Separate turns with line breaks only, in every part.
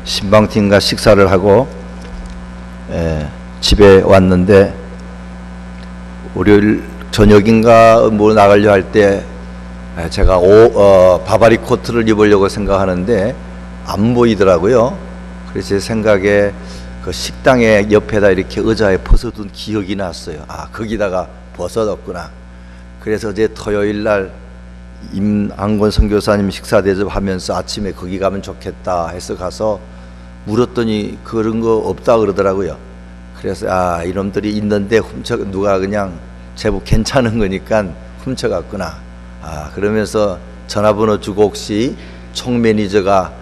신방팀과 식사를 하고 집에 왔는데 월요일 저녁인가 뭐 나가려 할 때 제가 바바리 코트를 입으려고 생각하는데 안 보이더라고요. 그래서 제 생각에 그 식당의 옆에다 이렇게 의자에 벗어둔 기억이 났어요. 아, 거기다가 벗어뒀구나. 그래서 어제 토요일 날 임한권 선교사님 식사 대접하면서 아침에 거기 가면 좋겠다 해서 가서 물었더니 그런 거 없다 그러더라고요. 그래서 이놈들이 있는데 누가 그냥 제법 괜찮은 거니까 훔쳐갔구나. 그러면서 전화번호 주고 혹시 총 매니저가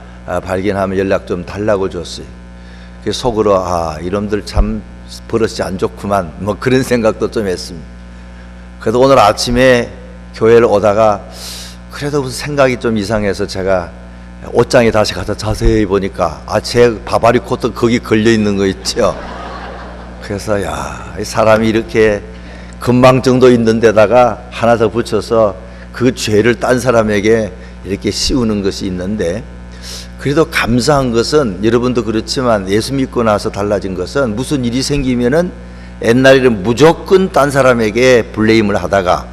발견하면 연락 좀 달라고 줬어요. 그래서 속으로 이놈들 참 버릇이 안 좋구만 뭐 그런 생각도 좀 했습니다. 그래도 오늘 아침에 교회를 오다가 그래도 무슨 생각이 좀 이상해서 제가 옷장에 다시 가서 자세히 보니까 제 바바리 코트 거기 걸려 있는 거 있죠. 그래서 이 사람이 이렇게 금방 정도 있는 데다가 하나 더 붙여서 그 죄를 딴 사람에게 이렇게 씌우는 것이 있는데, 그래도 감사한 것은 여러분도 그렇지만 예수 믿고 나서 달라진 것은 무슨 일이 생기면은 옛날에는 무조건 딴 사람에게 블레임을 하다가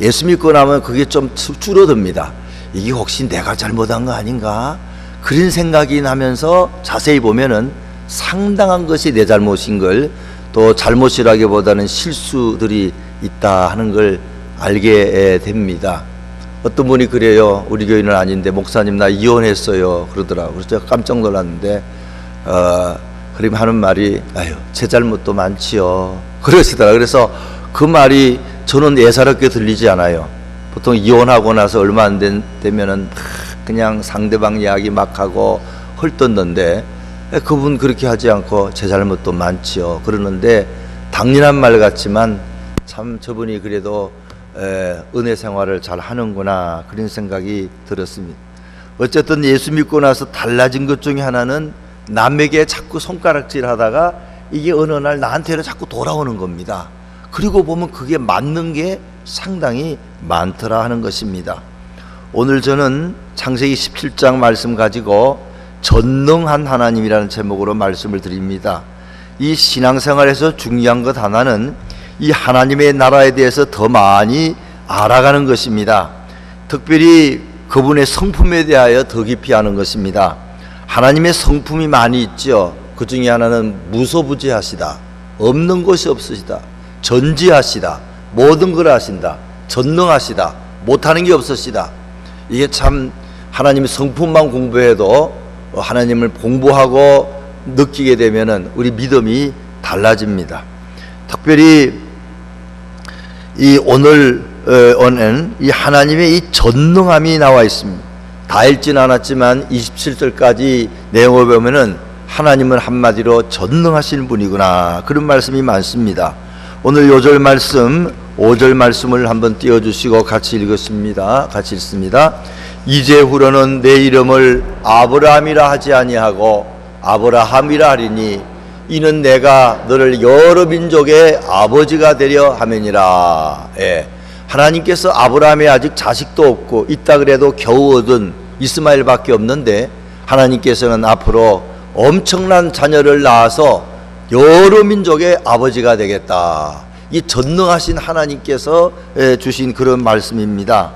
예수 믿고 나면 그게 좀 줄어듭니다. 이게 혹시 내가 잘못한 거 아닌가? 그런 생각이 나면서 자세히 보면은 상당한 것이 내 잘못인 걸, 또 잘못이라기보다는 실수들이 있다 하는 걸 알게 됩니다. 어떤 분이 그래요. 우리 교인은 아닌데 목사님 나 이혼했어요 그러더라고요. 그래서 제가 깜짝 놀랐는데 그럼 하는 말이 제 잘못도 많지요 그러시더라고요. 그래서 그 말이 저는 예사롭게 들리지 않아요. 보통 이혼하고 나서 얼마 안 되면은 그냥 상대방 이야기 막 하고 헐떴는데 그분 그렇게 하지 않고 제 잘못도 많지요 그러는데, 당연한 말 같지만 참 저분이 그래도 은혜 생활을 잘 하는구나 그런 생각이 들었습니다. 어쨌든 예수 믿고 나서 달라진 것 중에 하나는 남에게 자꾸 손가락질 하다가 이게 어느 날 나한테로 자꾸 돌아오는 겁니다. 그리고 보면 그게 맞는 게 상당히 많더라 하는 것입니다. 오늘 저는 창세기 17장 말씀 가지고 전능한 하나님이라는 제목으로 말씀을 드립니다. 이 신앙생활에서 중요한 것 하나는 이 하나님의 나라에 대해서 더 많이 알아가는 것입니다. 특별히 그분의 성품에 대하여 더 깊이 아는 것입니다. 하나님의 성품이 많이 있죠. 그 중에 하나는 무소부재하시다, 없는 것이 없으시다, 전지하시다, 모든 걸 하신다, 전능하시다, 못하는 게 없으시다. 이게 참 하나님의 성품만 공부해도 하나님을 공부하고 느끼게 되면은 우리 믿음이 달라집니다. 특별히 이 오늘 오는 이 하나님의 이 전능함이 나와 있습니다. 다 읽지는 않았지만 27절까지 내용을 보면은 하나님은 한마디로 전능하신 분이구나 그런 말씀이 많습니다. 오늘 요절 말씀 5절 말씀을 한번 띄워주시고 같이 읽었습니다. 같이 읽습니다. 이제후로는 내 이름을 아브라함이라 하지 아니하고 아브라함이라 하리니 이는 내가 너를 여러 민족의 아버지가 되려 함이니라. 하나님께서 아브라함이 아직 자식도 없고 있다 그래도 겨우 얻은 이스마엘밖에 없는데 하나님께서는 앞으로 엄청난 자녀를 낳아서 여러 민족의 아버지가 되겠다. 이 전능하신 하나님께서 주신 그런 말씀입니다.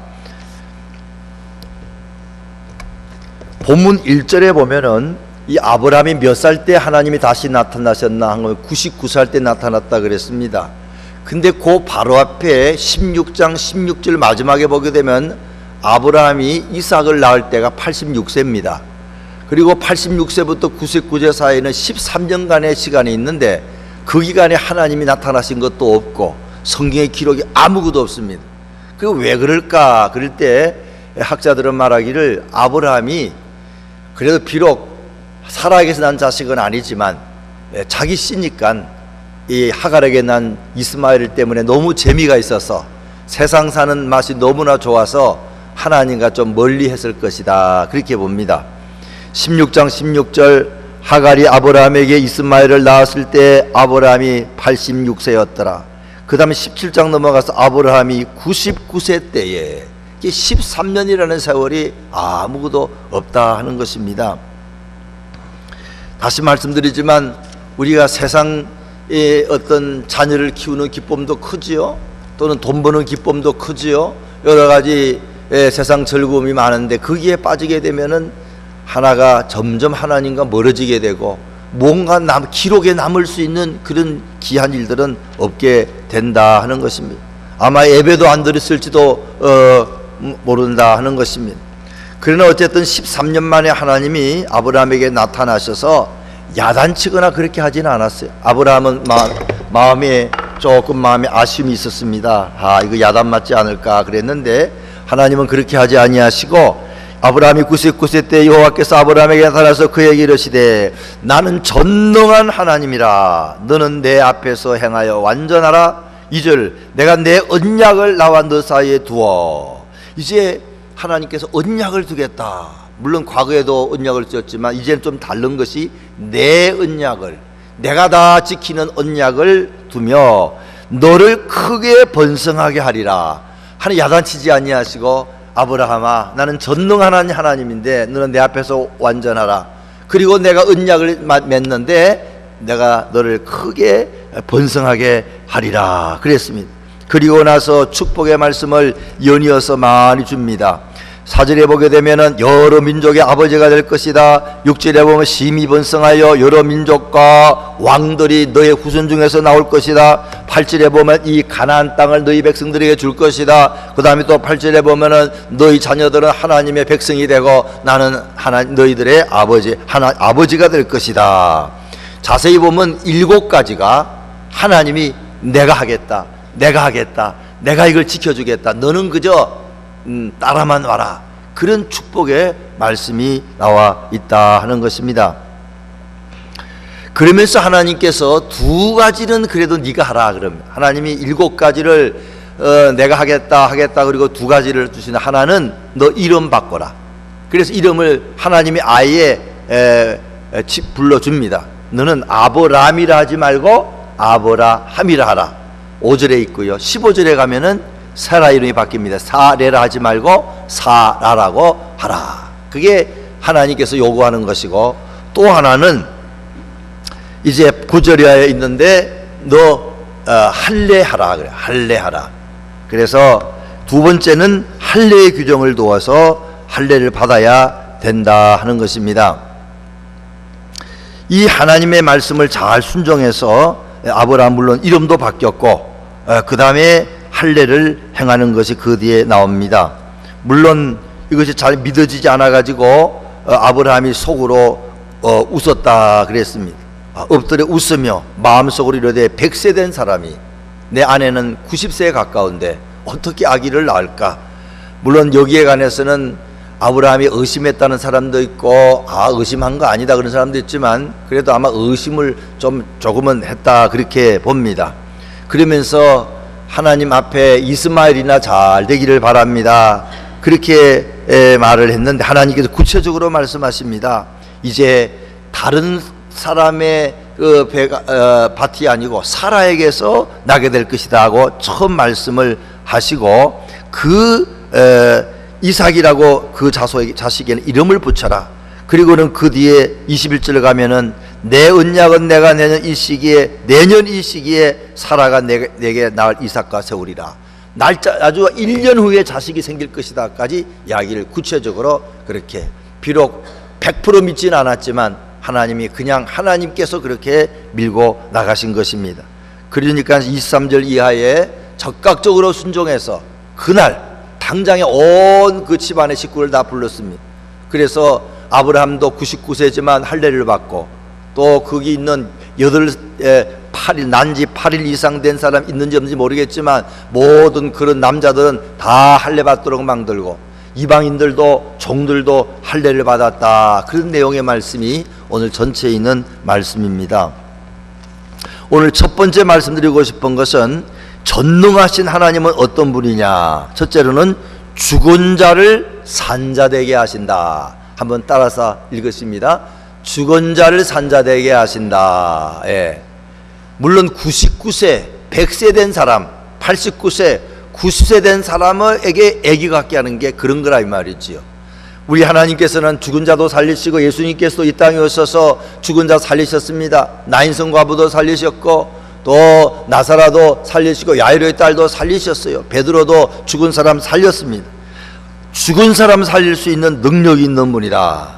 본문 1절에 보면은 이 아브라함이 몇 살 때 하나님이 다시 나타나셨나 한 건 99살 때 나타났다 그랬습니다. 근데 그 바로 앞에 16장 16절 마지막에 보게 되면 아브라함이 이삭을 낳을 때가 86세입니다. 그리고 86세부터 99세 사이에는 13년간의 시간이 있는데 그 기간에 하나님이 나타나신 것도 없고 성경의 기록이 아무것도 없습니다. 그리고 왜 그럴까? 그럴 때 학자들은 말하기를 아브라함이 그래도 비록 사라에게서 난 자식은 아니지만 자기 씨니까 이 하갈에게 난 이스마엘 때문에 너무 재미가 있어서 세상 사는 맛이 너무나 좋아서 하나님과 좀 멀리 했을 것이다 그렇게 봅니다. 16장 16절 하갈이 아브라함에게 이스마엘을 낳았을 때 아브라함이 86세였더라. 그 다음에 17장 넘어가서 아브라함이 99세 때에 13년이라는 세월이 아무것도 없다 하는 것입니다. 다시 말씀드리지만 우리가 세상의 어떤 자녀를 키우는 기쁨도 크지요. 또는 돈 버는 기쁨도 크지요. 여러 가지 세상 즐거움이 많은데 거기에 빠지게 되면은 하나가 점점 하나님과 멀어지게 되고 뭔가 기록에 남을 수 있는 그런 귀한 일들은 없게 된다 하는 것입니다. 아마 예배도 안 드렸을지도 모른다 하는 것입니다. 그러나 어쨌든 13년 만에 하나님이 아브라함에게 나타나셔서 야단치거나 그렇게 하지는 않았어요. 아브라함은 마음에 아쉬움이 있었습니다. 이거 야단 맞지 않을까 그랬는데 하나님은 그렇게 하지 아니하시고 아브라함이 99세 때 여호와께서 아브라함에게 나타나서 그에게 이르시되 나는 전능한 하나님이라 너는 내 앞에서 행하여 완전하라. 2절 내가 내 언약을 나와 너 사이에 두어. 이제 하나님께서 언약을 두겠다. 물론 과거에도 언약을 지었지만 이제는 좀 다른 것이 내 언약을, 내가 다 지키는 언약을 두며 너를 크게 번성하게 하리라. 하나님 야단치지 아니하시고 아브라함아 나는 전능한 하나님인데 너는 내 앞에서 완전하라. 그리고 내가 언약을 맺는데 내가 너를 크게 번성하게 하리라 그랬습니다. 그리고 나서 축복의 말씀을 연이어서 많이 줍니다. 4절에 보게 되면은 여러 민족의 아버지가 될 것이다. 6절에 보면 심히 번성하여 여러 민족과 왕들이 너의 후손 중에서 나올 것이다. 8절에 보면 이 가나안 땅을 너희 백성들에게 줄 것이다. 그 다음에 또 8절에 보면은 너희 자녀들은 하나님의 백성이 되고 나는 너희들의 아버지가 될 것이다. 자세히 보면 7가지가 하나님이 내가 하겠다, 내가 이걸 지켜주겠다, 너는 그저 따라만 와라. 그런 축복의 말씀이 나와 있다 하는 것입니다. 그러면서 하나님께서 2가지는 그래도 네가 하라. 그러면 하나님이 7가지를 내가 하겠다 그리고 2가지를 주시는 하나는 너 이름 바꿔라. 그래서 이름을 하나님이 아예 불러줍니다. 너는 아브람이라 하지 말고 아브라함이라 하라. 5절에 있고요. 15절에 가면은 사라 이름이 바뀝니다. 사레라 하지 말고 사라라고 하라. 그게 하나님께서 요구하는 것이고, 또 하나는 이제 9절에 있는데 너 할례하라 그래. 할례하라. 그래서 2번째는 할례의 규정을 두어서 할례를 받아야 된다 하는 것입니다. 이 하나님의 말씀을 잘 순종해서 아브라함 물론 이름도 바뀌었고 그 다음에 할례를 행하는 것이 그 뒤에 나옵니다. 물론 이것이 잘 믿어지지 않아 가지고 아브라함이 속으로 웃었다 그랬습니다. 엎드려 웃으며 마음속으로 이르되 100세 된 사람이 내 아내는 90세에 가까운데 어떻게 아기를 낳을까. 물론 여기에 관해서는 아브라함이 의심했다는 사람도 있고 의심한 거 아니다 그런 사람도 있지만 그래도 아마 의심을 조금은 했다 그렇게 봅니다. 그러면서 하나님 앞에 이스마엘이나 잘 되기를 바랍니다 그렇게 말을 했는데 하나님께서 구체적으로 말씀하십니다. 이제 다른 사람의 밭이 아니고 사라에게서 나게 될 것이다 하고 처음 말씀을 하시고 이삭이라고 그 자식에는 이름을 붙여라. 그리고는 그 뒤에 21절에 가면은 내 언약은 내가 내년 이 시기에 사라가 내게 낳을 이삭과 세우리라. 날짜 아주 1년 후에 자식이 생길 것이다까지 이야기를 구체적으로 그렇게, 비록 100% 믿지는 않았지만 하나님이 그냥 하나님께서 그렇게 밀고 나가신 것입니다. 그러니까 23절 이하에 적극적으로 순종해서 그날 당장에 온 그 집안의 식구를 다 불렀습니다. 그래서 아브라함도 99세지만 할례를 받고 또 거기 있는 난지 8일 이상 된 사람 있는지 없는지 모르겠지만 모든 그런 남자들은 다 할례 받도록 만들고 이방인들도 종들도 할례를 받았다. 그런 내용의 말씀이 오늘 전체에 있는 말씀입니다. 오늘 첫 번째 말씀드리고 싶은 것은 전능하신 하나님은 어떤 분이냐. 첫째로는 죽은 자를 산자되게 하신다. 한번 따라서 읽으십니다. 죽은 자를 산자되게 하신다. 예. 물론 99세, 100세 된 사람, 89세, 90세 된 사람에게 아기 갖게 하는 게 그런 거라 이 말이지요. 우리 하나님께서는 죽은 자도 살리시고 예수님께서도 이 땅에 오셔서 죽은 자 살리셨습니다. 나인성 과부도 살리셨고 또 나사라도 살리시고 야이로의 딸도 살리셨어요. 베드로도 죽은 사람 살렸습니다. 죽은 사람 살릴 수 있는 능력이 있는 분이다.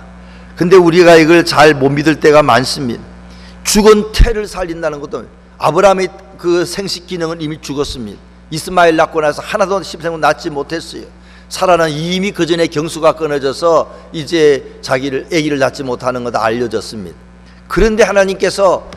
근데 우리가 이걸 잘 못 믿을 때가 많습니다. 죽은 태를 살린다는 것도, 아브라함의 그 생식 기능은 이미 죽었습니다. 이스마엘 낳고 나서 하나도 십생은 낳지 못했어요. 사라는 이미 그 전에 경수가 끊어져서 이제 자기를 아기를 낳지 못하는 거다 알려졌습니다. 그런데 하나님께서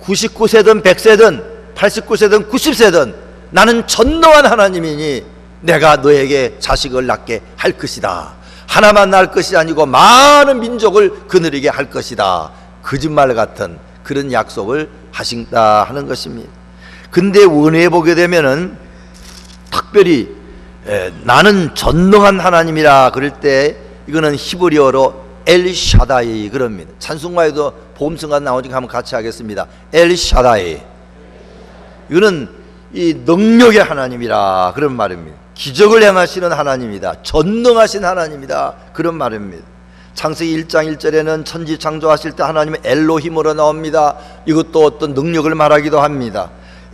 99세든 100세든 89세든 90세든 나는 전능한 하나님이니 내가 너에게 자식을 낳게 할 것이다. 하나만 낳을 것이 아니고 많은 민족을 그늘에게 할 것이다. 거짓말 같은 그런 약속을 하신다 하는 것입니다. 근데 원회에 보게 되면은 특별히 나는 전능한 하나님이라 그럴 때 이거는 히브리어로 엘샤다이 그럽니다. 찬송가에도 보험성가 나오니까 한번 같이 하겠습니다. 엘샤다이. 이거는 이 능력의 하나님이라 그런 말입니다. 기적을 행하시는 하나님이다. 전능하신 하나님이다. 그런 말입니다. 창세기 1장 1절에는 천지 창조하실 때 하나님의 엘로힘으로 나옵니다. 이것도 어떤 능력을 말하기도 합니다.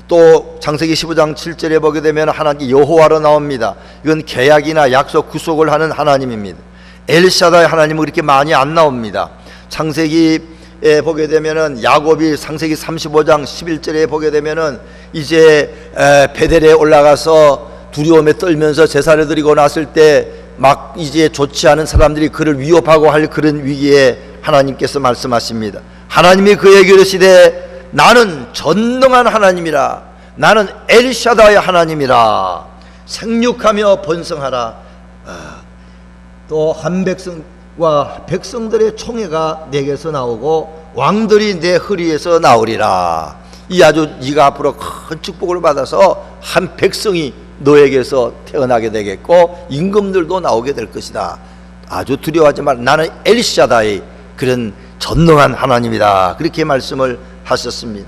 또 창세기 15장 7절에 보게 되면 하나님 여호와로 나옵니다. 이건 계약이나 약속 구속을 하는 하나님입니다. 엘샤다이 하나님은 그렇게 많이 안 나옵니다. 창세기에 보게 되면은 야곱이 창세기 35장 11절에 보게 되면은 이제 베델에 올라가서 두려움에 떨면서 제사를 드리고 났을 때 막 이제 좋지 않은 사람들이 그를 위협하고 할 그런 위기에 하나님께서 말씀하십니다. 하나님이 그에게 이르시되 나는 전능한 하나님이라, 나는 엘샤다의 하나님이라, 생육하며 번성하라. 또 한 백성과 백성들의 총회가 내게서 나오고 왕들이 내 허리에서 나오리라. 이 아주 네가 앞으로 큰 축복을 받아서 한 백성이 너에게서 태어나게 되겠고 임금들도 나오게 될 것이다. 아주 두려워하지 마라. 나는 엘샤다의 그런 전능한 하나님이다. 그렇게 말씀을 하셨습니다.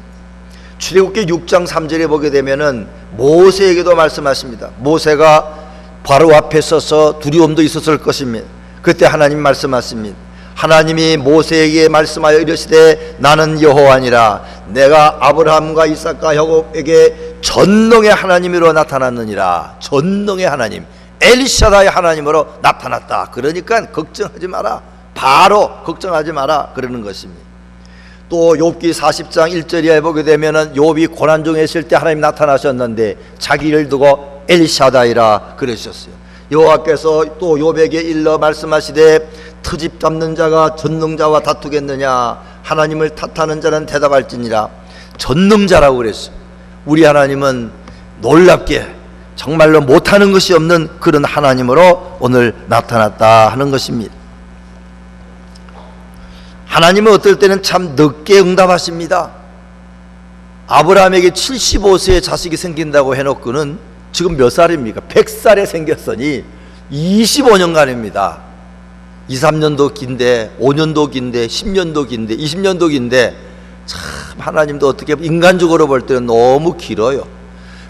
출애굽기 6장 3절에 보게 되면은 모세에게도 말씀하십니다. 모세가 바로 앞에 서서 두려움도 있었을 것입니다. 그때 하나님 말씀하십니다. 하나님이 모세에게 말씀하여 이르시되 나는 여호와니라, 내가 아브라함과 이삭과 야곱에게 전능의 하나님으로 나타났느니라. 전능의 하나님, 엘샤다의 하나님으로 나타났다. 그러니까 걱정하지 마라, 바로 걱정하지 마라 그러는 것입니다. 또 욥기 40장 1절에 보게 되면은 욥이 고난 중에 있을 때 하나님 나타나셨는데 자기를 두고 엘샤다이라 그러셨어요. 여호와께서 또 욥에게 일러 말씀하시되 트집 잡는 자가 전능자와 다투겠느냐, 하나님을 탓하는 자는 대답할지니라. 전능자라고 그랬어요. 우리 하나님은 놀랍게 정말로 못하는 것이 없는 그런 하나님으로 오늘 나타났다 하는 것입니다. 하나님은 어떨 때는 참 늦게 응답하십니다. 아브라함에게 75세에 자식이 생긴다고 해놓고는 지금 몇 살입니까? 100살에 생겼으니 25년간입니다. 2, 3년도 긴데 5년도 긴데 10년도 긴데 20년도 긴데 참 하나님도 어떻게 인간적으로 볼 때는 너무 길어요.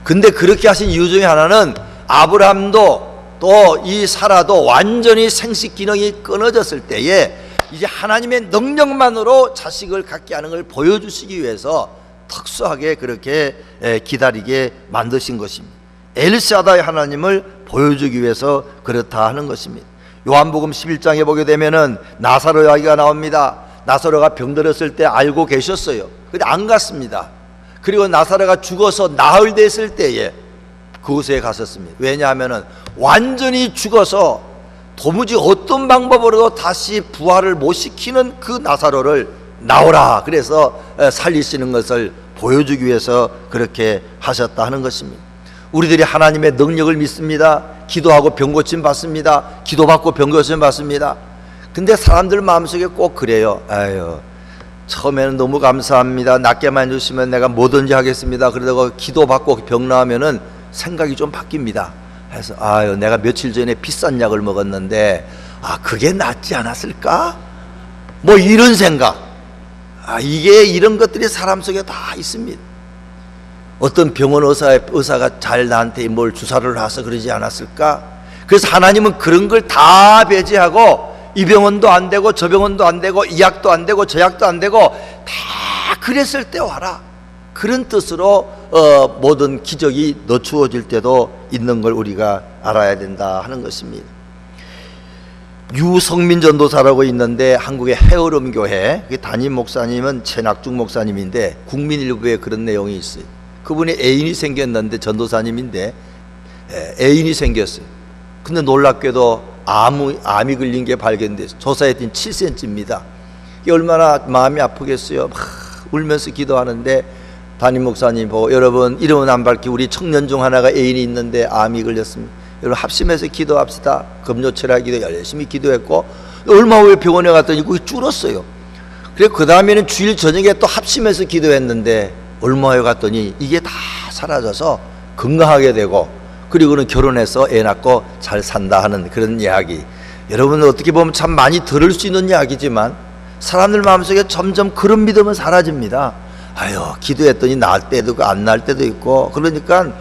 근데 그렇게 하신 이유 중에 하나는 아브라함도 또 이 사라도 완전히 생식 기능이 끊어졌을 때에 이제 하나님의 능력만으로 자식을 갖게 하는 걸 보여주시기 위해서 특수하게 그렇게 기다리게 만드신 것입니다. 엘샤다의 하나님을 보여주기 위해서 그렇다 하는 것입니다. 요한복음 11장에 보게 되면은 나사로 이야기가 나옵니다. 나사로가 병들었을 때 알고 계셨어요. 근데 안 갔습니다. 그리고 나사로가 죽어서 나흘 됐을 때에 그곳에 갔었습니다. 왜냐하면은 완전히 죽어서 도무지 어떤 방법으로도 다시 부활을 못 시키는 그 나사로를 나오라 그래서 살리시는 것을 보여주기 위해서 그렇게 하셨다 하는 것입니다. 우리들이 하나님의 능력을 믿습니다. 기도하고 병고침 받습니다. 기도받고 병고침 받습니다. 근데 사람들 마음속에 꼭 그래요. 아유, 처음에는 너무 감사합니다. 낫게만 해주시면 내가 뭐든지 하겠습니다. 그러다가 기도받고 병 나으면은 생각이 좀 바뀝니다. 그래서 아유, 내가 며칠 전에 비싼 약을 먹었는데 그게 낫지 않았을까? 뭐 이런 생각. 이게 이런 것들이 사람 속에 다 있습니다. 어떤 병원 의사가 잘 나한테 뭘 주사를 놔서 그러지 않았을까? 그래서 하나님은 그런 걸 다 배제하고 이 병원도 안 되고 저 병원도 안 되고 이 약도 안 되고 저 약도 안 되고 다 그랬을 때 와라. 그런 뜻으로 모든 기적이 늦추어질 때도 있는 걸 우리가 알아야 된다 하는 것입니다. 유성민 전도사라고 있는데 한국의 해어름교회 담임 목사님은 최낙중 목사님인데 국민일보에 그런 내용이 있어요. 그분이 애인이 생겼는데 전도사님인데 애인이 생겼어요. 근데 놀랍게도 암이 걸린 게 발견됐어요. 조사했더니 7cm입니다. 이게 얼마나 마음이 아프겠어요. 막 울면서 기도하는데 담임 목사님 보고 여러분 이름은 안 밝히 우리 청년 중 하나가 애인이 있는데 암이 걸렸습니다. 여러분 합심해서 기도합시다. 금요철야 기도 열심히 기도했고 얼마 후에 병원에 갔더니 그게 줄었어요. 그래 그 다음에는 주일 저녁에 또 합심해서 기도했는데 얼마 후에 갔더니 이게 다 사라져서 건강하게 되고 그리고는 결혼해서 애 낳고 잘 산다 하는 그런 이야기. 여러분 어떻게 보면 참 많이 들을 수 있는 이야기지만 사람들 마음속에 점점 그런 믿음은 사라집니다. 아유 기도했더니 나을 때도 있고 안 나을 때도 있고 그러니까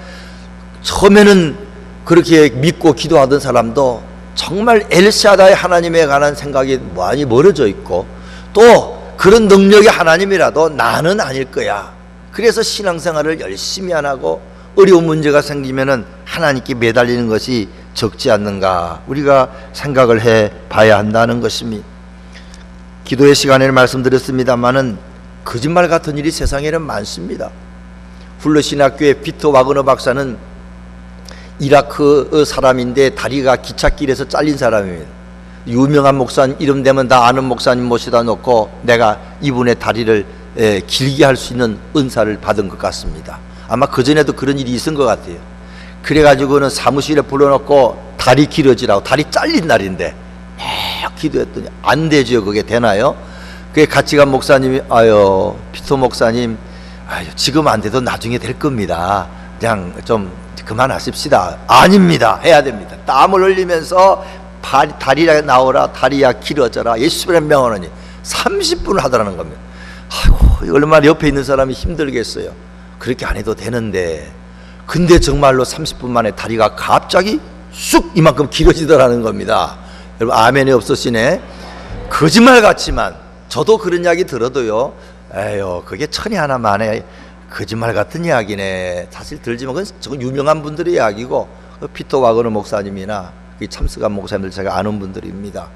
처음에는 그렇게 믿고 기도하던 사람도 정말 엘샤다이 하나님에 관한 생각이 많이 멀어져 있고 또 그런 능력이 하나님이라도 나는 아닐 거야. 그래서 신앙생활을 열심히 안 하고 어려운 문제가 생기면은 하나님께 매달리는 것이 적지 않는가 우리가 생각을 해 봐야 한다는 것입니다. 기도의 시간에는 말씀드렸습니다마는 거짓말 같은 일이 세상에는 많습니다. 훌러신학교의 피터 와그너 박사는 이라크 사람인데 다리가 기찻길에서 잘린 사람입니다. 유명한 목사님 이름 되면 다 아는 목사님 모시다 놓고 내가 이분의 다리를 길게 할 수 있는 은사를 받은 것 같습니다. 아마 그전에도 그런 일이 있은 것 같아요. 그래가지고는 사무실에 불러놓고 다리 길어지라고 다리 잘린 날인데 막 기도했더니 안 되죠. 그게 되나요? 그게 같이 간 목사님이 아유 피터 목사님 아유 지금 안 돼도 나중에 될 겁니다. 그냥 좀 그만하십시다. 아닙니다. 해야 됩니다. 땀을 흘리면서 다리가 나오라 다리야 길어져라 예수님의 명언이 30분을 하더라는 겁니다. 아이고 얼마나 옆에 있는 사람이 힘들겠어요. 그렇게 안 해도 되는데 근데 정말로 30분 만에 다리가 갑자기 쑥 이만큼 길어지더라는 겁니다. 여러분 아멘이 없으시네. 거짓말 같지만 저도 그런 이야기 들어도요 에휴 그게 천이 하나 만에 거짓말 같은 이야기네. 사실 들지만 그건 유명한 분들의 이야기고 피터 와그너 목사님이나 참석한 목사님들 제가 아는 분들입니다.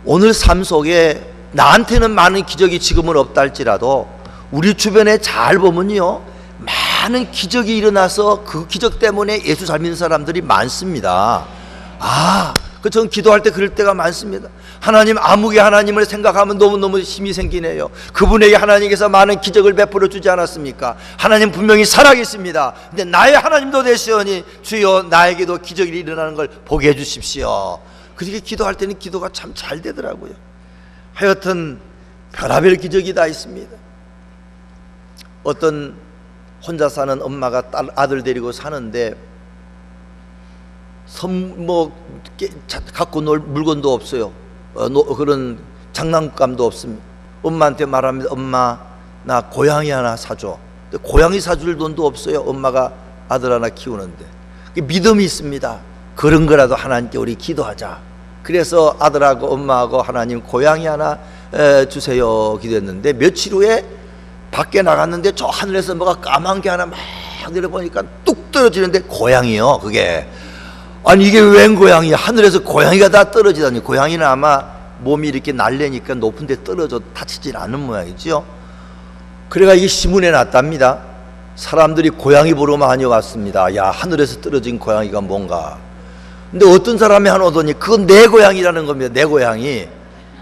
오늘 삶 속에 나한테는 많은 기적이 지금은 없다 할지라도 우리 주변에 잘 보면요 많은 기적이 일어나서 그 기적 때문에 예수 잘 믿는 사람들이 많습니다. 저는 기도할 때 그럴 때가 많습니다. 하나님 암흑의 하나님을 생각하면 너무너무 힘이 생기네요. 그분에게 하나님께서 많은 기적을 베풀어 주지 않았습니까? 하나님 분명히 살아계십니다. 근데 나의 하나님도 되시오니 주여 나에게도 기적이 일어나는 걸 보게 해주십시오. 그렇게 기도할 때는 기도가 참 잘 되더라고요. 하여튼 별하별 기적이 다 있습니다. 어떤 혼자 사는 엄마가 아들 데리고 사는데 갖고 놀 물건도 없어요. 그런 장난감도 없습니다. 엄마한테 말합니다. 엄마 나 고양이 하나 사줘. 고양이 사줄 돈도 없어요. 엄마가 아들 하나 키우는데 믿음이 있습니다. 그런 거라도 하나님께 우리 기도하자. 그래서 아들하고 엄마하고 하나님 고양이 하나 주세요 기도했는데 며칠 후에 밖에 나갔는데 저 하늘에서 뭐가 까만 게 하나 막 내려보니까 뚝 떨어지는데 고양이요. 그게 아니 이게 웬 고양이야. 하늘에서 고양이가 다 떨어지다니. 고양이는 아마 몸이 이렇게 날래니까 높은 데 떨어져 다치질 않는 모양이죠. 그래가 이게 신문에 났답니다. 사람들이 고양이 보러 많이 왔습니다. 야 하늘에서 떨어진 고양이가 뭔가. 근데 어떤 사람이 하나 오더니 그건 내 고양이라는 겁니다. 내 고양이.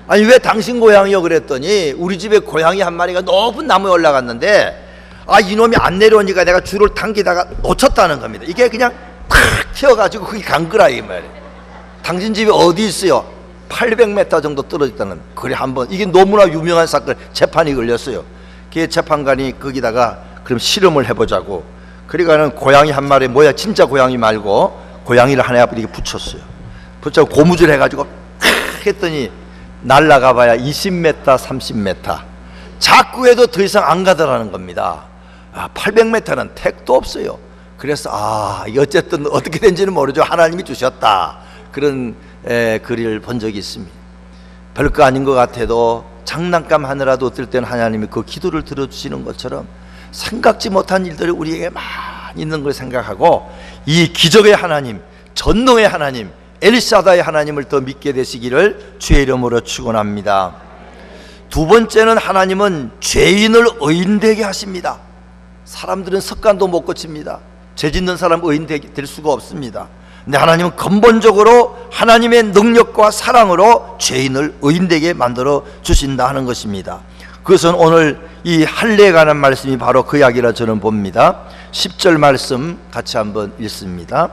아니 왜 당신 고양이요 그랬더니 우리 집에 고양이 한 마리가 높은 나무에 올라갔는데 이놈이 안 내려오니까 내가 줄을 당기다가 놓쳤다는 겁니다. 이게 그냥 탁 튀어가지고 거기 간 거라 이 말이에요. 당신 집이 어디 있어요? 800m 정도 떨어졌다는. 그래 한번 이게 너무나 유명한 사건 재판이 걸렸어요. 그 재판관이 거기다가 그럼 실험을 해보자고. 그러니까는 고양이 한 마리 뭐야 진짜 고양이 말고 고양이를 하나 이렇게 붙였어요. 붙여 고무줄 해가지고 했더니 날라가 봐야 20m 30m 자꾸 해도 더 이상 안 가더라는 겁니다. 800m는 택도 없어요. 그래서 이게 어쨌든 어떻게 된지는 모르죠. 하나님이 주셨다. 그런 글을 본 적이 있습니다. 별거 아닌 것 같아도 장난감 하느라도 어떨 때는 하나님이 그 기도를 들어주시는 것처럼 생각지 못한 일들이 우리에게 많이 있는 걸 생각하고 이 기적의 하나님, 전능의 하나님, 엘샤다의 하나님을 더 믿게 되시기를 주의 이름으로 축원합니다. 두 번째는 하나님은 죄인을 의인되게 하십니다. 사람들은 습관도 못 고칩니다. 죄 짓는 사람 의인 될 수가 없습니다. 근데 하나님은 근본적으로 하나님의 능력과 사랑으로 죄인을 의인되게 만들어 주신다 하는 것입니다. 그것은 오늘 이 할례에 관한 말씀이 바로 그 이야기라 저는 봅니다. 10절 말씀 같이 한번 읽습니다.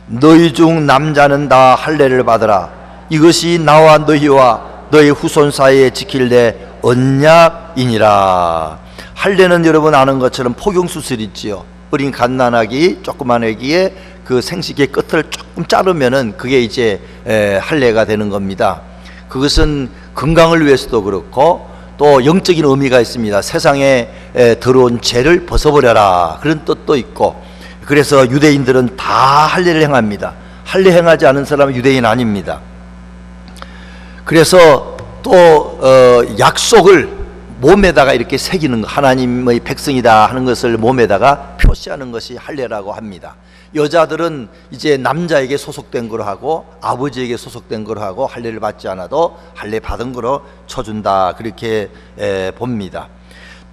너희 중 남자는 다 할례를 받으라. 이것이 나와 너희와 너희 후손 사이에 지킬 내 언약이니라. 할례는 여러분 아는 것처럼 포경수술 있지요. 어린 갓난아기 조그만 아기의 그 생식의 끝을 조금 자르면은 그게 이제 할례가 되는 겁니다. 그것은 건강을 위해서도 그렇고 또 영적인 의미가 있습니다. 세상에 들어온 죄를 벗어버려라 그런 뜻도 있고, 그래서 유대인들은 다 할례를 행합니다. 할례 행하지 않은 사람은 유대인 아닙니다. 그래서 또 약속을 몸에다가 이렇게 새기는 거, 하나님의 백성이다 하는 것을 몸에다가 표시하는 것이 할례라고 합니다. 여자들은 이제 남자에게 소속된 거로 하고 아버지에게 소속된 거로 하고 할례를 받지 않아도 할례 받은 거로 쳐준다 그렇게 봅니다.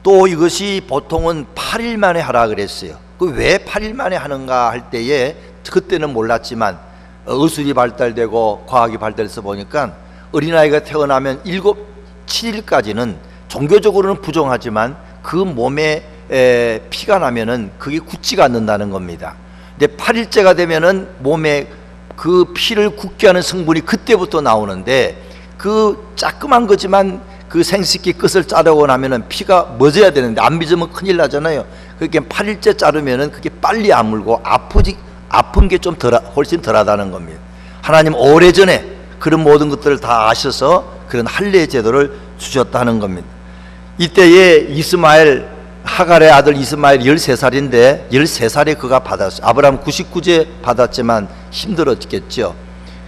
또 이것이 보통은 8일 만에 하라 그랬어요. 그 왜 8일 만에 하는가 할 때에 그때는 몰랐지만 의술이 발달되고 과학이 발달해서 보니까 어린아이가 태어나면 7일까지는 종교적으로는 부정하지만 그 몸에 피가 나면은 그게 굳지가 않는다는 겁니다. 근데 8일째가 되면은 몸에 그 피를 굳게 하는 성분이 그때부터 나오는데, 그 자그만 거지만 그 생식기 끝을 자르고 나면은 피가 멎어야 되는데 안 빚으면 큰일 나잖아요. 그렇게 8일째 자르면은 그게 빨리 아물고 아픈 게 좀 훨씬 덜하다는 겁니다. 하나님 오래전에 그런 모든 것들을 다 아셔서 그런 할례 제도를 주셨다는 겁니다. 이때에 이스마엘, 하갈의 아들 이스마엘 13살인데 13살에 그가 받았어요. 아브라함 99세 받았지만 힘들었겠죠.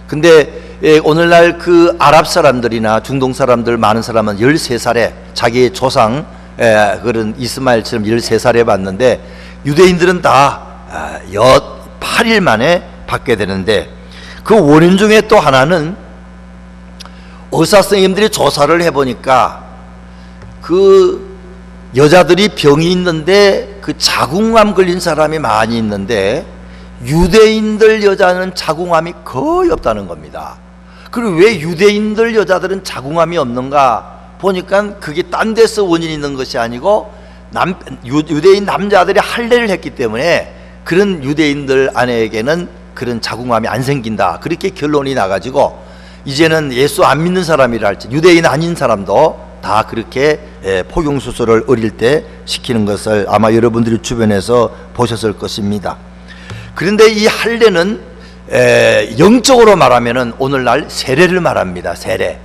근데 오늘날 그 아랍 사람들이나 중동 사람들 많은 사람은 13살에 자기의 조상 그런 이스마엘처럼 13살에 받는데, 유대인들은 다 8일 만에 받게 되는데, 그 원인 중에 또 하나는 의사 선생님들이 조사를 해보니까 그 여자들이 병이 있는데 그 자궁암 걸린 사람이 많이 있는데 유대인들 여자는 자궁암이 거의 없다는 겁니다. 그리고 왜 유대인들 여자들은 자궁암이 없는가 보니까 그게 딴 데서 원인이 있는 것이 아니고 유대인 남자들이 할례를 했기 때문에 그런 유대인들 아내에게는 그런 자궁암이 안 생긴다, 그렇게 결론이 나가지고 이제는 예수 안 믿는 사람이라 할지 유대인 아닌 사람도 다 그렇게 포경수술을 어릴 때 시키는 것을 아마 여러분들이 주변에서 보셨을 것입니다. 그런데 이 할례는 영적으로 말하면은 오늘날 세례를 말합니다. 세례.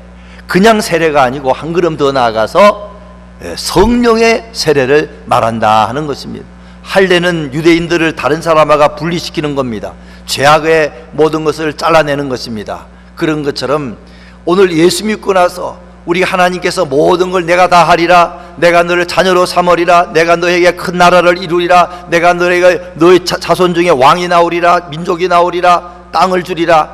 그냥 세례가 아니고 한 걸음 더 나아가서 성령의 세례를 말한다 하는 것입니다. 할례는 유대인들을 다른 사람과 분리시키는 겁니다. 죄악의 모든 것을 잘라내는 것입니다. 그런 것처럼 오늘 예수 믿고 나서 우리 하나님께서 모든 걸 내가 다 하리라, 내가 너를 자녀로 삼으리라, 내가 너에게 큰 나라를 이루리라, 내가 너의 자손 중에 왕이 나오리라, 민족이 나오리라, 땅을 주리라,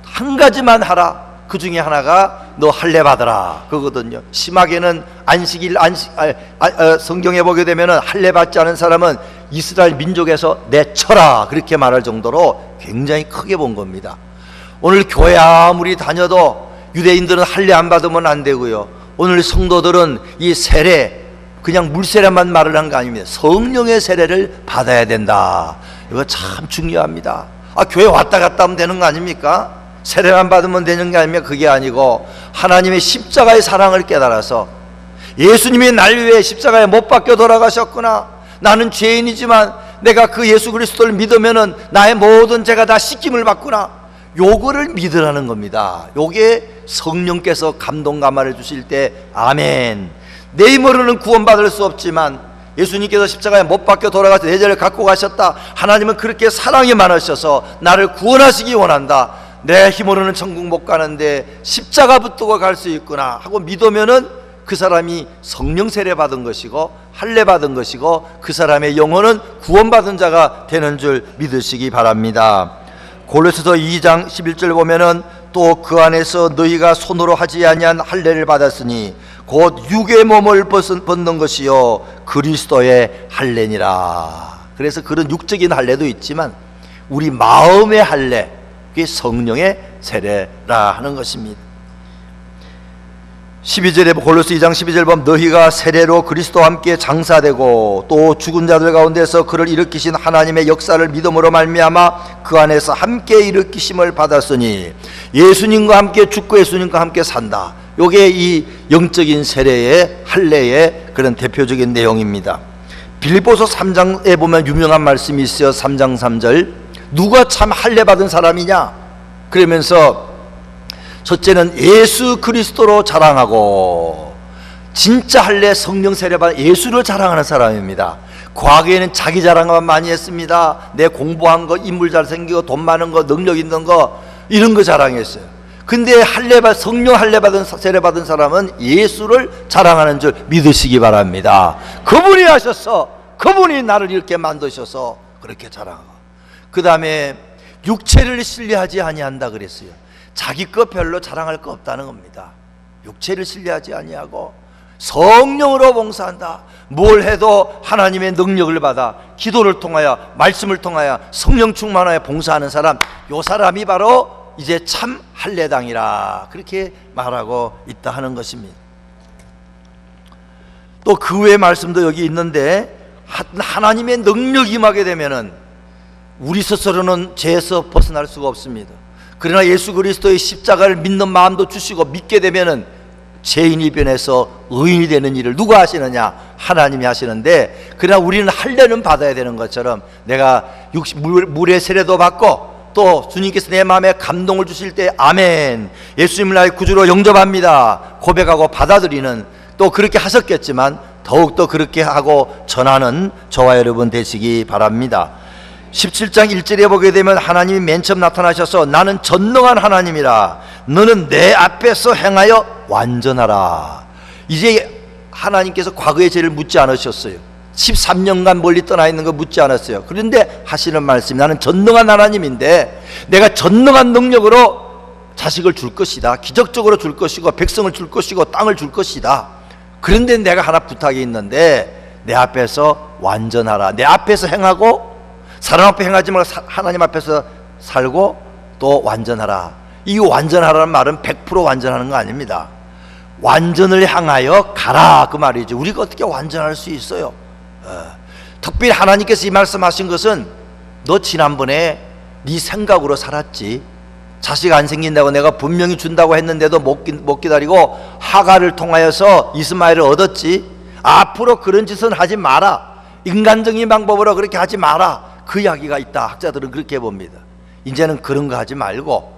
한 가지만 하라. 그 중에 하나가 너 할례 받으라 그거거든요. 심하게는 성경에 보게 되면은 할례 받지 않은 사람은 이스라엘 민족에서 내쳐라 그렇게 말할 정도로 굉장히 크게 본 겁니다. 오늘 교회 아무리 다녀도 유대인들은 할례 안 받으면 안 되고요. 오늘 성도들은 이 세례, 그냥 물세례만 말을 한 거 아닙니다. 성령의 세례를 받아야 된다. 이거 참 중요합니다. 교회 왔다 갔다 하면 되는 거 아닙니까? 세례만 받으면 되는 게 아니면 그게 아니고 하나님의 십자가의 사랑을 깨달아서 예수님이 날 위해 십자가에 못 박혀 돌아가셨구나. 나는 죄인이지만 내가 그 예수 그리스도를 믿으면은 나의 모든 죄가 다 씻김을 받구나. 요거를 믿으라는 겁니다. 요게 성령께서 감동 감화를 주실 때 아멘. 내 힘으로는 구원받을 수 없지만 예수님께서 십자가에 못 박혀 돌아가서 내 죄를 갖고 가셨다. 하나님은 그렇게 사랑이 많으셔서 나를 구원하시기 원한다. 내 힘으로는 천국 못 가는데 십자가 붙들고 갈 수 있구나 하고 믿으면은 그 사람이 성령 세례 받은 것이고 할례 받은 것이고 그 사람의 영혼은 구원받은 자가 되는 줄 믿으시기 바랍니다. 골로새서 2장 11절 보면은 또 그 안에서 너희가 손으로 하지 아니한 할례를 받았으니 곧 육의 몸을 벗는 것이요 그리스도의 할례니라. 그래서 그런 육적인 할례도 있지만 우리 마음의 할례, 그게 성령의 세례라 하는 것입니다. 12절에 골로새 2장 12절 보면 너희가 세례로 그리스도와 함께 장사되고 또 죽은 자들 가운데서 그를 일으키신 하나님의 역사를 믿음으로 말미암아 그 안에서 함께 일으키심을 받았으니 예수님과 함께 죽고 예수님과 함께 산다. 요게 이 영적인 세례의 할례의 그런 대표적인 내용입니다. 빌립보서 3장에 보면 유명한 말씀이 있어요. 3장 3절 누가 참 할례 받은 사람이냐 그러면서 첫째는 예수 그리스도로 자랑하고 진짜 할례 성령 세례받은 예수를 자랑하는 사람입니다. 과거에는 자기 자랑만 많이 했습니다. 내 공부한 거, 인물 잘생기고 돈 많은 거, 능력 있는 거 이런 거 자랑했어요. 근데 성령 할례 받은 세례 받은 사람은 예수를 자랑하는 줄 믿으시기 바랍니다. 그분이 하셔서 그분이 나를 이렇게 만드셔서 그렇게 자랑하고 그 다음에 육체를 신뢰하지 아니한다 그랬어요. 자기 것 별로 자랑할 거 없다는 겁니다. 육체를 신뢰하지 아니하고 성령으로 봉사한다. 뭘 해도 하나님의 능력을 받아 기도를 통하여 말씀을 통하여 성령 충만하여 봉사하는 사람, 요 사람이 바로 이제 참 할례당이라 그렇게 말하고 있다 하는 것입니다. 또 그 외의 말씀도 여기 있는데 하나님의 능력이 임하게 되면은 우리 스스로는 죄에서 벗어날 수가 없습니다. 그러나 예수 그리스도의 십자가를 믿는 마음도 주시고 믿게 되면은 죄인이 변해서 의인이 되는 일을 누가 하시느냐? 하나님이 하시는데, 그러나 우리는 할례는 받아야 되는 것처럼 내가 물의 세례도 받고 또 주님께서 내 마음에 감동을 주실 때 아멘, 예수님을 나의 구주로 영접합니다 고백하고 받아들이는, 또 그렇게 하셨겠지만 더욱더 그렇게 하고 전하는 저와 여러분 되시기 바랍니다. 17장 1절에 보게 되면 하나님이 맨 처음 나타나셔서 나는 전능한 하나님이라 너는 내 앞에서 행하여 완전하라. 이제 하나님께서 과거의 죄를 묻지 않으셨어요. 13년간 멀리 떠나 있는 거 묻지 않았어요. 그런데 하시는 말씀이 나는 전능한 하나님인데 내가 전능한 능력으로 자식을 줄 것이다, 기적적으로 줄 것이고 백성을 줄 것이고 땅을 줄 것이다. 그런데 내가 하나 부탁이 있는데 내 앞에서 완전하라. 내 앞에서 행하고 사람 앞에 행하지 말고 하나님 앞에서 살고 또 완전하라. 이 완전하라는 말은 100% 완전하는 거 아닙니다. 완전을 향하여 가라 그 말이죠. 우리가 어떻게 완전할 수 있어요? 특별히 하나님께서 이 말씀하신 것은 너 지난번에 네 생각으로 살았지, 자식 안 생긴다고 내가 분명히 준다고 했는데도 못 기다리고 하가를 통하여서 이스마엘을 얻었지. 앞으로 그런 짓은 하지 마라. 인간적인 방법으로 그렇게 하지 마라. 그 이야기가 있다. 학자들은 그렇게 봅니다. 이제는 그런 거 하지 말고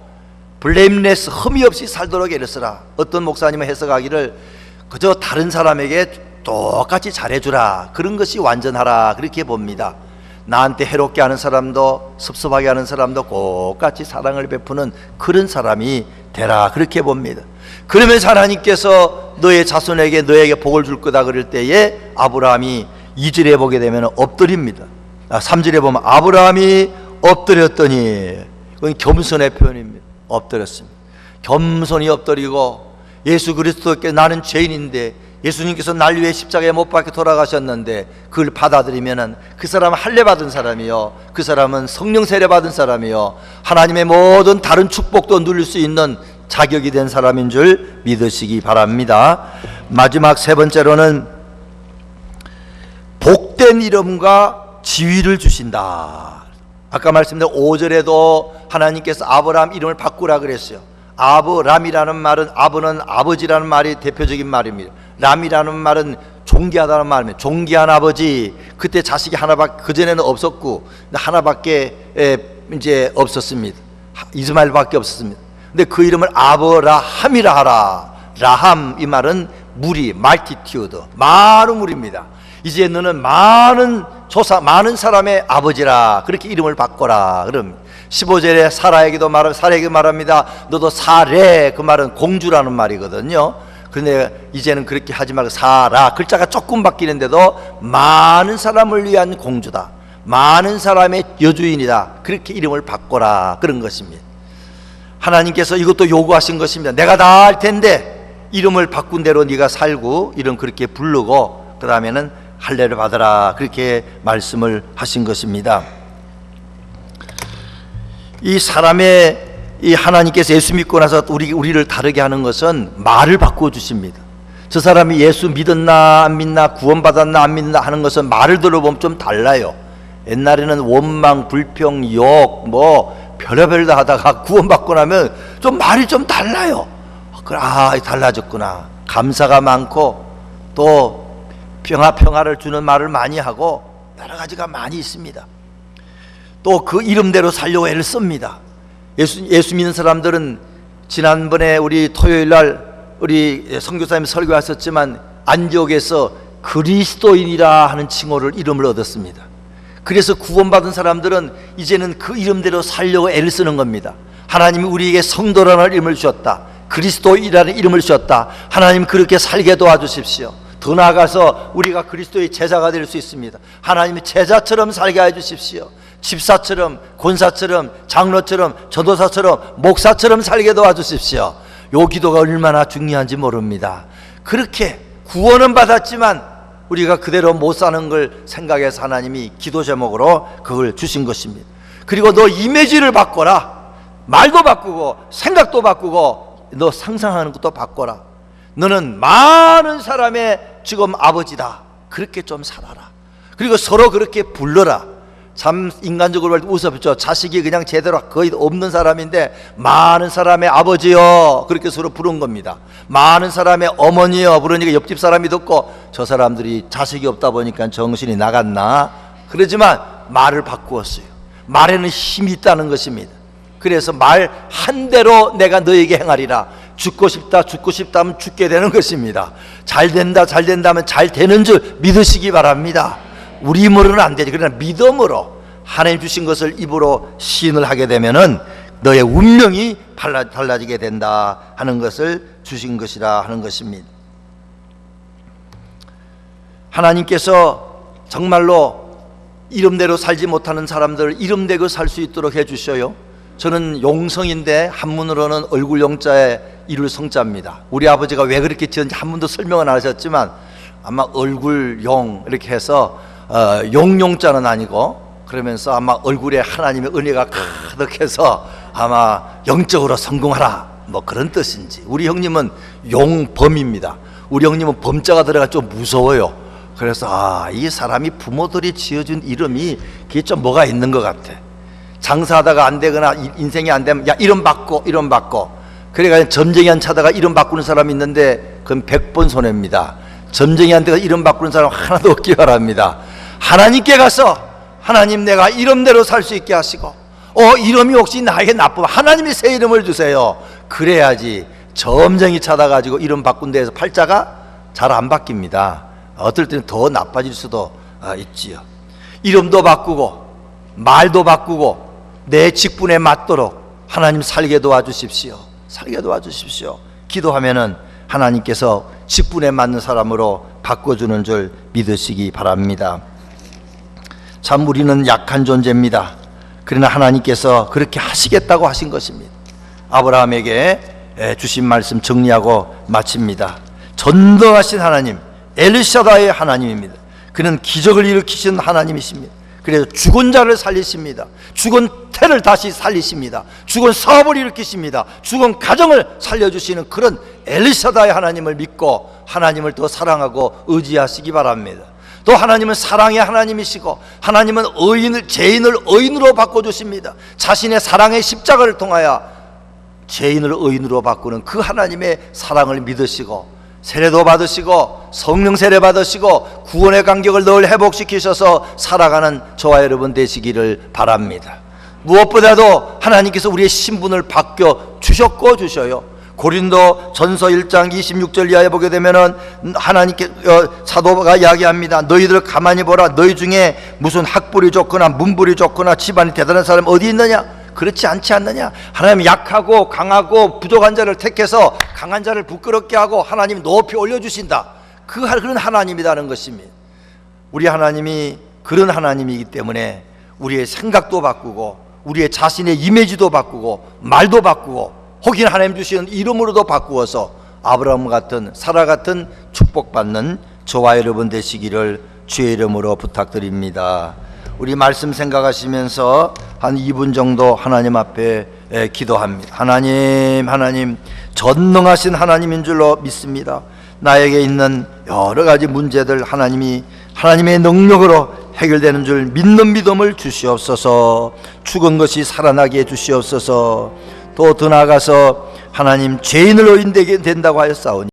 블레임레스, 흠이 없이 살도록 애를 쓰라. 어떤 목사님은 해석하기를 그저 다른 사람에게 똑같이 잘해주라, 그런 것이 완전하라 그렇게 봅니다. 나한테 해롭게 하는 사람도 섭섭하게 하는 사람도 똑같이 사랑을 베푸는 그런 사람이 되라 그렇게 봅니다. 그러면서 하나님께서 너의 자손에게 너에게 복을 줄 거다 그럴 때에 아브라함이 2절에 보게 되면 엎드립니다. 3절에 보면 아브라함이 엎드렸더니, 그건 겸손의 표현입니다. 엎드렸습니다. 겸손히 엎드리고 예수 그리스도께 나는 죄인인데 예수님께서 날 위해 십자가에 못 박혀 돌아가셨는데 그걸 받아들이면은 그 사람은 할례 받은 사람이요, 그 사람은 성령 세례 받은 사람이요, 하나님의 모든 다른 축복도 누릴 수 있는 자격이 된 사람인 줄 믿으시기 바랍니다. 마지막 세 번째로는 복된 이름과 지위를 주신다. 아까 말씀드린 5절에도 하나님께서 아브라함 이름을 바꾸라 그랬어요. 아브람이라는 말은, 아브는 아버지라는 말이 대표적인 말입니다. 람이라는 말은 존귀하다는 말입니다. 존귀한 아버지. 그때 자식이 하나밖에, 그전에는 없었고 하나밖에 이제 없었습니다. 이스마엘밖에 없었습니다. 근데 그 이름을 아브라함이라 하라. 라함, 이 말은 무리, 말티튜드, 많은 무리입니다. 이제 너는 많은 많은 사람의 아버지라 그렇게 이름을 바꿔라. 그럼 15절에 사라에게 말합니다. 너도 사례, 그 말은 공주라는 말이거든요. 그런데 이제는 그렇게 하지 말고 사라, 글자가 조금 바뀌는데도 많은 사람을 위한 공주다, 많은 사람의 여주인이다, 그렇게 이름을 바꿔라, 그런 것입니다. 하나님께서 이것도 요구하신 것입니다. 내가 다 할 텐데 이름을 바꾼 대로 네가 살고 이름 그렇게 부르고 그 다음에는 할례를 받아라, 그렇게 말씀을 하신 것입니다. 이 사람의 이 하나님께서 예수 믿고 나서 우리를 다르게 하는 것은 말을 바꾸어 주십니다. 저 사람이 예수 믿었나 안 믿나, 구원받았나 안 믿나 하는 것은 말을 들어보면 좀 달라요. 옛날에는 원망, 불평, 욕 뭐 별의별 다 하다가 구원받고 나면 좀 말이 좀 달라요. 달라졌구나. 감사가 많고 또 평화를 주는 말을 많이 하고 여러 가지가 많이 있습니다. 또 그 이름대로 살려고 애를 씁니다. 예수 믿는 사람들은 지난번에 우리 토요일날 우리 선교사님 설교하셨지만 안디옥에서 그리스도인이라 하는 칭호를 이름을 얻었습니다. 그래서 구원받은 사람들은 이제는 그 이름대로 살려고 애를 쓰는 겁니다. 하나님이 우리에게 성도라는 이름을 주셨다, 그리스도인이라는 이름을 주셨다, 하나님 그렇게 살게 도와주십시오. 더 나아가서 우리가 그리스도의 제자가 될 수 있습니다. 하나님의 제자처럼 살게 해주십시오. 집사처럼, 권사처럼, 장로처럼, 전도사처럼, 목사처럼 살게 도와주십시오. 요 기도가 얼마나 중요한지 모릅니다. 그렇게 구원은 받았지만 우리가 그대로 못 사는 걸 생각해서 하나님이 기도 제목으로 그걸 주신 것입니다. 그리고 너 이미지를 바꿔라. 말도 바꾸고 생각도 바꾸고 너 상상하는 것도 바꿔라. 너는 많은 사람의 지금 아버지다. 그렇게 좀 살아라. 그리고 서로 그렇게 불러라. 참 인간적으로 볼 때 웃어보죠. 자식이 그냥 제대로 거의 없는 사람인데 많은 사람의 아버지요, 그렇게 서로 부른 겁니다. 많은 사람의 어머니요 부르니까 옆집 사람이 듣고 저 사람들이 자식이 없다 보니까 정신이 나갔나, 그러지만 말을 바꾸었어요. 말에는 힘이 있다는 것입니다. 그래서 말 한 대로 내가 너에게 행하리라. 죽고 싶다면 죽게 되는 것입니다. 잘 된다면 잘 되는 줄 믿으시기 바랍니다. 우리 힘으로는 안 되지. 그러나 믿음으로 하나님 주신 것을 입으로 시인을 하게 되면은 너의 운명이 달라지게 된다 하는 것을 주신 것이라 하는 것입니다. 하나님께서 정말로 이름대로 살지 못하는 사람들을 이름대로 살 수 있도록 해주셔요. 저는 용성인데 한문으로는 얼굴 용자에 이룰 성자입니다. 우리 아버지가 왜 그렇게 지었는지 한 번도 설명은 안 하셨지만 아마 얼굴 용 이렇게 해서 용용자는 아니고, 그러면서 아마 얼굴에 하나님의 은혜가 가득해서 아마 영적으로 성공하라 뭐 그런 뜻인지. 우리 형님은 용범입니다. 우리 형님은 범자가 들어가 좀 무서워요. 그래서 이 사람이 부모들이 지어준 이름이 그게 좀 뭐가 있는 것 같아. 장사하다가 안 되거나 인생이 안 되면 야 이름 바꿔. 그래가지고 점쟁이한테 찾아가 이름 바꾸는 사람이 있는데 그건 100번 손해입니다. 점쟁이한테 이름 바꾸는 사람 하나도 없기 바랍니다. 하나님께 가서 하나님 내가 이름대로 살 수 있게 하시고 이름이 혹시 나에게 나쁘면 하나님이 새 이름을 주세요. 그래야지. 점쟁이 찾아가지고 이름 바꾼 데에서 팔자가 잘 안 바뀝니다. 어떨 때는 더 나빠질 수도 있지요. 이름도 바꾸고 말도 바꾸고 내 직분에 맞도록 하나님 살게 도와주십시오. 기도하면은 하나님께서 직분에 맞는 사람으로 바꿔주는 줄 믿으시기 바랍니다. 참 우리는 약한 존재입니다. 그러나 하나님께서 그렇게 하시겠다고 하신 것입니다. 아브라함에게 주신 말씀 정리하고 마칩니다. 전능하신 하나님, 엘샤다의 하나님입니다. 그는 기적을 일으키신 하나님이십니다. 그래서 죽은 자를 살리십니다. 죽은 태를 다시 살리십니다. 죽은 사업을 일으키십니다. 죽은 가정을 살려주시는 그런 엘샤다의 하나님을 믿고 하나님을 더 사랑하고 의지하시기 바랍니다. 또 하나님은 사랑의 하나님이시고 하나님은 죄인을 의인으로 바꿔주십니다. 자신의 사랑의 십자가를 통하여 죄인을 의인으로 바꾸는 그 하나님의 사랑을 믿으시고 세례도 받으시고 성령 세례 받으시고 구원의 간격을 늘 회복시키셔서 살아가는 저와 여러분 되시기를 바랍니다. 무엇보다도 하나님께서 우리의 신분을 바뀌어 주셨고 주셔요. 고린도 전서 1장 26절 이하에 보게 되면은 하나님께 사도가 이야기합니다. 너희들 가만히 보라. 너희 중에 무슨 학벌이 좋거나 문벌이 좋거나 집안이 대단한 사람 어디 있느냐? 그렇지 않지 않느냐? 하나님 약하고 강하고 부족한 자를 택해서 강한 자를 부끄럽게 하고 하나님 높이 올려주신다. 그런 하나님이라는 것입니다. 우리 하나님이 그런 하나님이기 때문에 우리의 생각도 바꾸고 우리의 자신의 이미지도 바꾸고 말도 바꾸고 혹은 하나님 주시는 이름으로도 바꾸어서 아브라함 같은 사라 같은 축복받는 저와 여러분 되시기를 주의 이름으로 부탁드립니다. 우리 말씀 생각하시면서 한 2분 정도 하나님 앞에 기도합니다. 하나님 전능하신 하나님인 줄로 믿습니다. 나에게 있는 여러 가지 문제들 하나님의 능력으로 해결되는 줄 믿는 믿음을 주시옵소서. 죽은 것이 살아나게 해주시옵소서. 또 더 나아가서 하나님 죄인을 의인되게 된다고 하였사오니